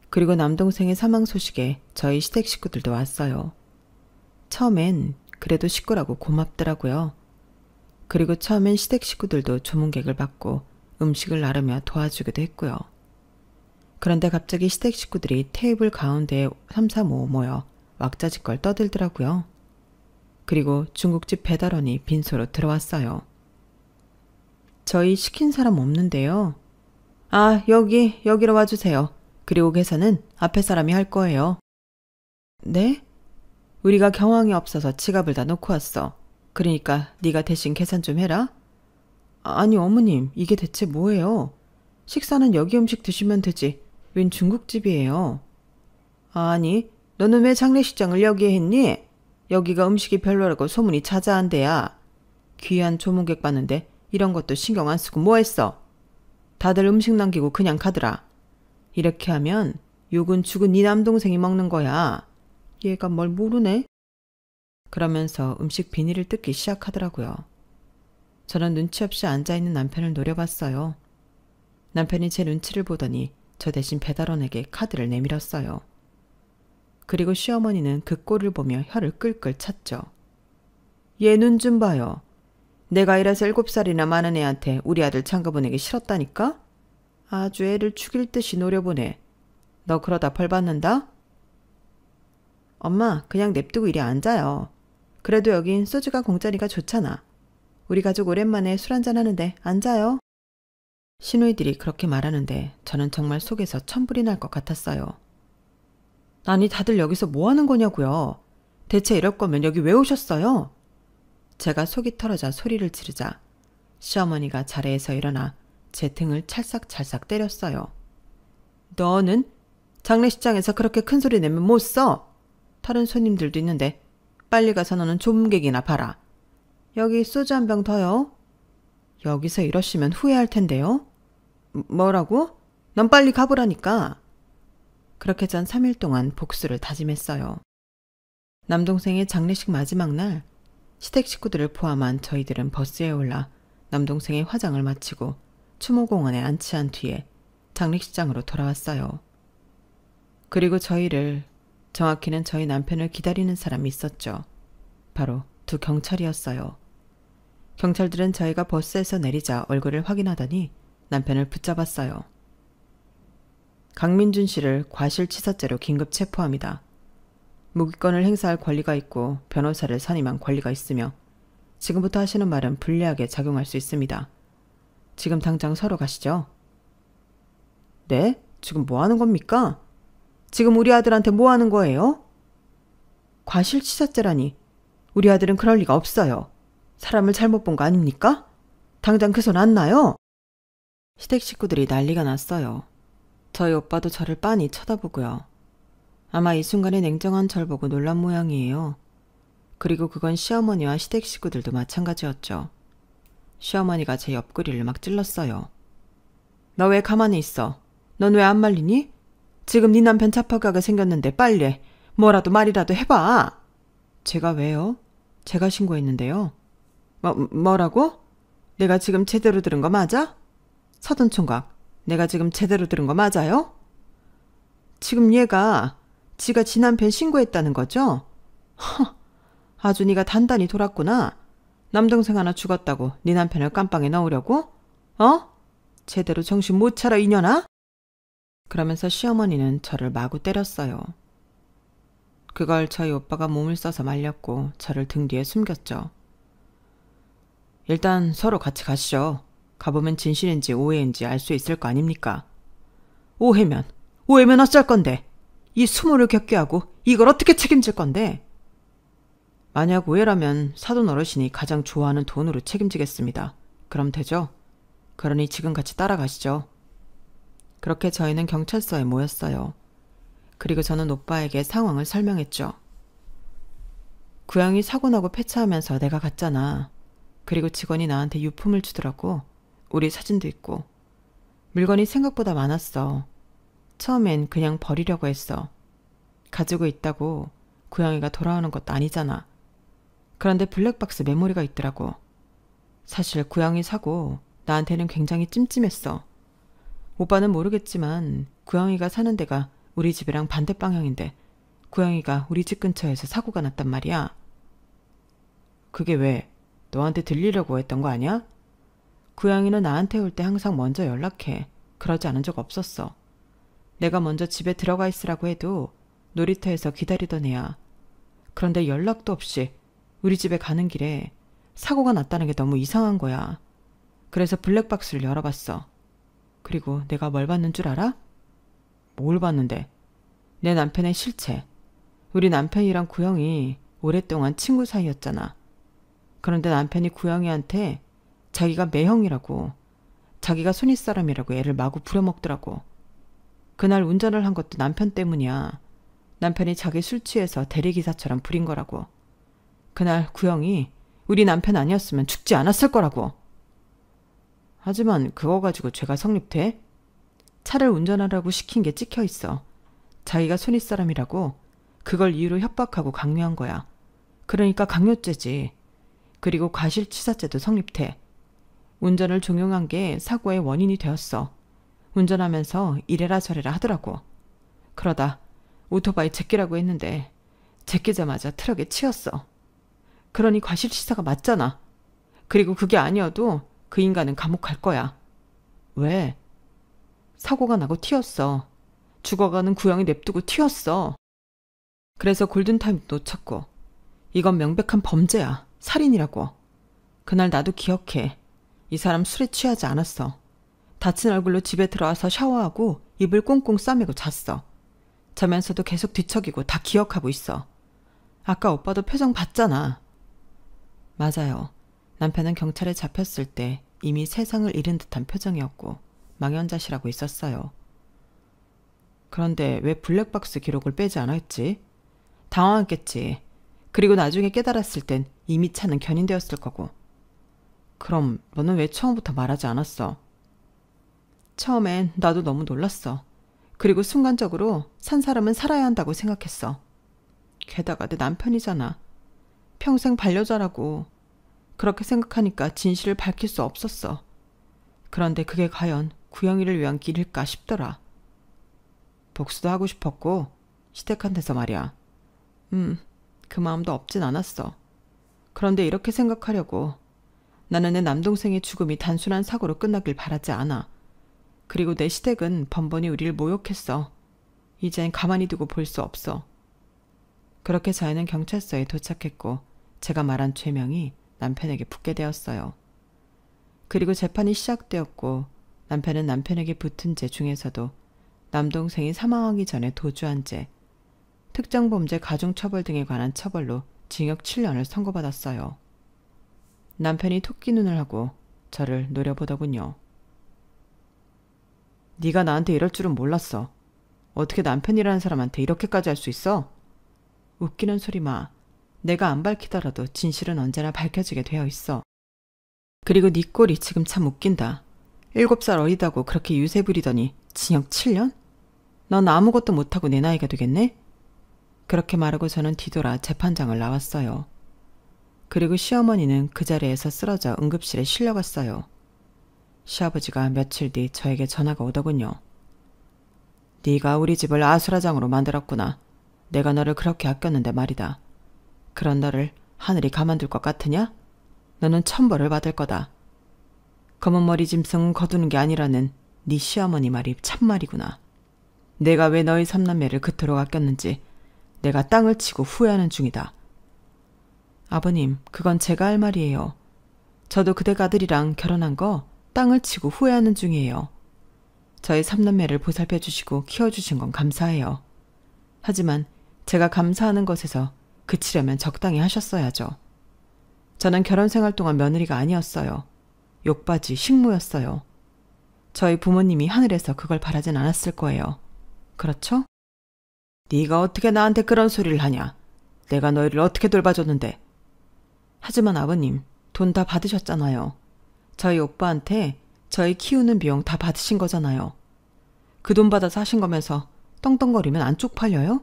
그리고 남동생의 사망 소식에 저희 시댁 식구들도 왔어요. 처음엔 그래도 식구라고 고맙더라고요. 그리고 처음엔 시댁 식구들도 조문객을 받고 음식을 나르며 도와주기도 했고요. 그런데 갑자기 시댁 식구들이 테이블 가운데에 3, 4, 5 모여 왁자지껄 떠들더라고요. 그리고 중국집 배달원이 빈소로 들어왔어요. 저희 시킨 사람 없는데요. 아, 여기로 와주세요. 그리고 계산은 앞에 사람이 할 거예요. 네? 우리가 경황이 없어서 지갑을 다 놓고 왔어. 그러니까 네가 대신 계산 좀 해라. 아니 어머님, 이게 대체 뭐예요? 식사는 여기 음식 드시면 되지. 웬 중국집이에요? 아니, 너는 왜 장례식장을 여기에 했니? 여기가 음식이 별로라고 소문이 자자한데야. 귀한 조문객 봤는데 이런 것도 신경 안 쓰고 뭐 했어? 다들 음식 남기고 그냥 가더라. 이렇게 하면 욕은 죽은 네 남동생이 먹는 거야. 얘가 뭘 모르네? 그러면서 음식 비닐을 뜯기 시작하더라고요. 저는 눈치 없이 앉아있는 남편을 노려봤어요. 남편이 제 눈치를 보더니 저 대신 배달원에게 카드를 내밀었어요. 그리고 시어머니는 그 꼴을 보며 혀를 끌끌 찼죠. 얘 눈 좀 봐요. 내가 이래서 7살이나 많은 애한테 우리 아들 장가 보내기 싫었다니까? 아주 애를 죽일 듯이 노려보네. 너 그러다 벌 받는다? 엄마, 그냥 냅두고 이리 앉아요. 그래도 여긴 소주가 공짜니까 좋잖아. 우리 가족 오랜만에 술 한잔 하는데 앉아요. 시누이들이 그렇게 말하는데 저는 정말 속에서 천불이 날 것 같았어요. 아니 다들 여기서 뭐 하는 거냐고요. 대체 이럴 거면 여기 왜 오셨어요? 제가 속이 털어져 소리를 지르자 시어머니가 자리에서 일어나 제 등을 찰싹찰싹 때렸어요. 너는 장례식장에서 그렇게 큰 소리 내면 못 써. 다른 손님들도 있는데 빨리 가서 너는 조문객이나 봐라. 여기 소주 한 병 더요. 여기서 이러시면 후회할 텐데요. 뭐라고? 넌 빨리 가보라니까. 그렇게 전 3일 동안 복수를 다짐했어요. 남동생의 장례식 마지막 날 시댁 식구들을 포함한 저희들은 버스에 올라 남동생의 화장을 마치고 추모공원에 안치한 뒤에 장례식장으로 돌아왔어요. 그리고 저희를, 정확히는 저희 남편을 기다리는 사람이 있었죠. 바로 2 경찰이었어요. 경찰들은 저희가 버스에서 내리자 얼굴을 확인하더니 남편을 붙잡았어요. 강민준 씨를 과실치사죄로 긴급 체포합니다. 무기권을 행사할 권리가 있고 변호사를 선임한 권리가 있으며 지금부터 하시는 말은 불리하게 작용할 수 있습니다. 지금 당장 서로 가시죠. 네? 지금 뭐 하는 겁니까? 지금 우리 아들한테 뭐 하는 거예요? 과실치사죄라니. 우리 아들은 그럴 리가 없어요. 사람을 잘못 본 거 아닙니까? 당장 그 손 안 놔요. 시댁 식구들이 난리가 났어요. 저희 오빠도 저를 빤히 쳐다보고요. 아마 이 순간에 냉정한 절 보고 놀란 모양이에요. 그리고 그건 시어머니와 시댁 식구들도 마찬가지였죠. 시어머니가 제 옆구리를 막 찔렀어요. 너 왜 가만히 있어? 넌 왜 안 말리니? 지금 네 남편 잡혀가게 생겼는데 빨리 뭐라도 말이라도 해봐. 제가 왜요? 제가 신고했는데요. 뭐라고? 내가 지금 제대로 들은 거 맞아? 서둔총각, 내가 지금 제대로 들은 거 맞아요? 지금 얘가 지가 지 남편 신고했다는 거죠? 허, 아주 네가 단단히 돌았구나. 남동생 하나 죽었다고 네 남편을 깜빵에 넣으려고? 어? 제대로 정신 못 차려 이년아? 그러면서 시어머니는 저를 마구 때렸어요. 그걸 저희 오빠가 몸을 써서 말렸고 저를 등 뒤에 숨겼죠. 일단 서로 같이 가시죠. 가보면 진실인지 오해인지 알 수 있을 거 아닙니까? 오해면 어쩔 건데? 이 수모를 겪게 하고 이걸 어떻게 책임질 건데? 만약 오해라면 사돈 어르신이 가장 좋아하는 돈으로 책임지겠습니다. 그럼 되죠? 그러니 지금 같이 따라가시죠. 그렇게 저희는 경찰서에 모였어요. 그리고 저는 오빠에게 상황을 설명했죠. 구양이 사고나고 폐차하면서 내가 갔잖아. 그리고 직원이 나한테 유품을 주더라고. 우리 사진도 있고. 물건이 생각보다 많았어. 처음엔 그냥 버리려고 했어. 가지고 있다고 구양이가 돌아오는 것도 아니잖아. 그런데 블랙박스 메모리가 있더라고. 사실 구양이 사고 나한테는 굉장히 찜찜했어. 오빠는 모르겠지만 구양이가 사는 데가 우리 집이랑 반대 방향인데 구양이가 우리 집 근처에서 사고가 났단 말이야. 그게 왜? 너한테 들리려고 했던 거 아니야? 구양이는 나한테 올 때 항상 먼저 연락해. 그러지 않은 적 없었어. 내가 먼저 집에 들어가 있으라고 해도 놀이터에서 기다리던 애야. 그런데 연락도 없이 우리 집에 가는 길에 사고가 났다는 게 너무 이상한 거야. 그래서 블랙박스를 열어봤어. 그리고 내가 뭘 봤는 줄 알아? 뭘 봤는데? 내 남편의 실체. 우리 남편이랑 구영이 오랫동안 친구 사이였잖아. 그런데 남편이 구영이한테 자기가 매형이라고, 자기가 손윗사람이라고 애를 마구 부려먹더라고. 그날 운전을 한 것도 남편 때문이야. 남편이 자기 술 취해서 대리기사처럼 부린 거라고. 그날 구영이 우리 남편 아니었으면 죽지 않았을 거라고. 하지만 그거 가지고 죄가 성립돼? 차를 운전하라고 시킨 게 찍혀 있어. 자기가 손윗사람이라고 그걸 이유로 협박하고 강요한 거야. 그러니까 강요죄지. 그리고 과실치사죄도 성립돼. 운전을 종용한 게 사고의 원인이 되었어. 운전하면서 이래라 저래라 하더라고. 그러다 오토바이 제끼라고 했는데 제끼자마자 트럭에 치였어. 그러니 과실치사가 맞잖아. 그리고 그게 아니어도 그 인간은 감옥 갈 거야. 왜? 사고가 나고 튀었어. 죽어가는 구영이 냅두고 튀었어. 그래서 골든타임 놓쳤고. 이건 명백한 범죄야. 살인이라고. 그날 나도 기억해. 이 사람 술에 취하지 않았어. 다친 얼굴로 집에 들어와서 샤워하고 입을 꽁꽁 싸매고 잤어. 자면서도 계속 뒤척이고 다 기억하고 있어. 아까 오빠도 표정 봤잖아. 맞아요. 남편은 경찰에 잡혔을 때 이미 세상을 잃은 듯한 표정이었고 망연자실하고 있었어요. 그런데 왜 블랙박스 기록을 빼지 않았지? 당황했겠지. 그리고 나중에 깨달았을 땐 이미 차는 견인되었을 거고. 그럼 너는 왜 처음부터 말하지 않았어? 처음엔 나도 너무 놀랐어. 그리고 순간적으로 산 사람은 살아야 한다고 생각했어. 게다가 내 남편이잖아. 평생 반려자라고. 그렇게 생각하니까 진실을 밝힐 수 없었어. 그런데 그게 과연 구영이를 위한 길일까 싶더라. 복수도 하고 싶었고 시댁한테서 말이야. 그 마음도 없진 않았어. 그런데 이렇게 생각하려고. 나는 내 남동생의 죽음이 단순한 사고로 끝나길 바라지 않아. 그리고 내 시댁은 번번이 우리를 모욕했어. 이젠 가만히 두고 볼 수 없어. 그렇게 저희는 경찰서에 도착했고 제가 말한 죄명이 남편에게 붙게 되었어요. 그리고 재판이 시작되었고 남편은 남편에게 붙은 죄 중에서도 남동생이 사망하기 전에 도주한 죄, 특정범죄 가중처벌 등에 관한 처벌로 징역 7년을 선고받았어요. 남편이 토끼 눈을 하고 저를 노려보더군요. 네가 나한테 이럴 줄은 몰랐어. 어떻게 남편이라는 사람한테 이렇게까지 할 수 있어? 웃기는 소리 마. 내가 안 밝히더라도 진실은 언제나 밝혀지게 되어 있어. 그리고 네 꼴이 지금 참 웃긴다. 7살 어리다고 그렇게 유세 부리더니 징역 7년? 넌 아무것도 못하고 내 나이가 되겠네? 그렇게 말하고 저는 뒤돌아 재판장을 나왔어요. 그리고 시어머니는 그 자리에서 쓰러져 응급실에 실려갔어요. 시아버지가 며칠 뒤 저에게 전화가 오더군요. 네가 우리 집을 아수라장으로 만들었구나. 내가 너를 그렇게 아꼈는데 말이다. 그런 너를 하늘이 가만둘 것 같으냐? 너는 천벌을 받을 거다. 검은 머리 짐승 거두는 게 아니라는 네 시어머니 말이 참말이구나. 내가 왜 너희 삼남매를 그토록 아꼈는지 내가 땅을 치고 후회하는 중이다. 아버님, 그건 제가 할 말이에요. 저도 그댁 아들이랑 결혼한 거 땅을 치고 후회하는 중이에요. 저희 삼남매를 보살펴 주시고 키워주신 건 감사해요. 하지만 제가 감사하는 것에서 그치려면 적당히 하셨어야죠. 저는 결혼 생활 동안 며느리가 아니었어요. 욕바지, 식모였어요. 저희 부모님이 하늘에서 그걸 바라진 않았을 거예요. 그렇죠? 네가 어떻게 나한테 그런 소리를 하냐? 내가 너희를 어떻게 돌봐줬는데? 하지만 아버님, 돈 다 받으셨잖아요. 저희 오빠한테 저희 키우는 비용 다 받으신 거잖아요. 그 돈 받아서 하신 거면서 떵떵거리면 안 쪽팔려요?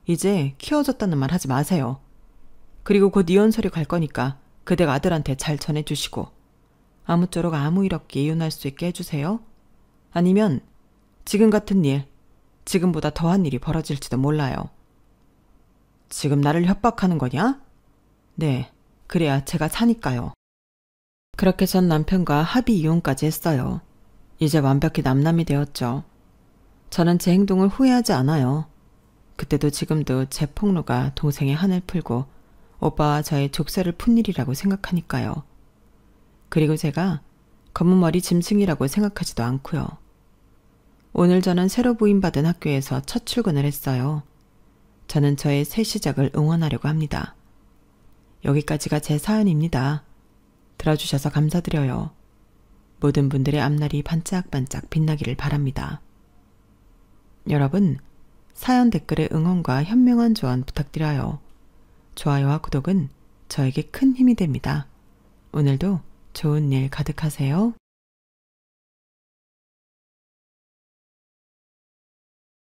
이제 키워줬다는 말 하지 마세요. 그리고 곧 이혼 서류 갈 거니까 그댁 아들한테 잘 전해주시고 아무쪼록 아무 일 없게 이혼할 수 있게 해주세요. 아니면 지금 같은 일, 지금보다 더한 일이 벌어질지도 몰라요. 지금 나를 협박하는 거냐? 네, 그래야 제가 사니까요. 그렇게 전 남편과 합의 이혼까지 했어요. 이제 완벽히 남남이 되었죠. 저는 제 행동을 후회하지 않아요. 그때도 지금도 제 폭로가 동생의 한을 풀고 오빠와 저의 족쇄를 푼 일이라고 생각하니까요. 그리고 제가 검은 머리 짐승이라고 생각하지도 않고요. 오늘 저는 새로 부임받은 학교에서 첫 출근을 했어요. 저는 저의 새 시작을 응원하려고 합니다. 여기까지가 제 사연입니다. 들어주셔서 감사드려요. 모든 분들의 앞날이 반짝반짝 빛나기를 바랍니다. 여러분, 사연 댓글에 응원과 현명한 조언 부탁드려요. 좋아요와 구독은 저에게 큰 힘이 됩니다. 오늘도 좋은 일 가득하세요.